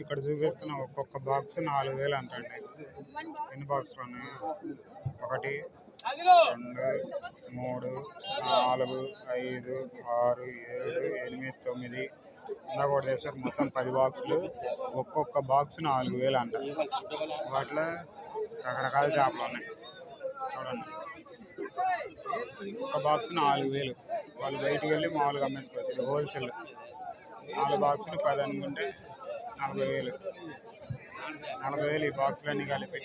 ఇక్కడ చూపిస్తున్న ఒక్కొక్క బాక్స్ 4000 అంటండి. ఎన్ని బాక్సులు ఉన్నాయి? 1 2 3 4 5 6 7 8 9 ఇందాక ఒకటి తెచ్చారు. మొత్తం 10 బాక్సులు. ఒక్కొక్క బాక్స్ 4000 అంట. వాటిలో రకరకాల చేపలు ఉన్నాయి చూడండి. ఒక బాక్స్ 4000. వాళ్ళు బయటికి వెళ్ళి మామూలుగా అమ్మేసుకోవచ్చు. ఇది హోల్సేల్. 4 బాక్సులు 10 అనుకుంటే 40,000. 40,000 ఈ బాక్సులన్నీ కలిపి.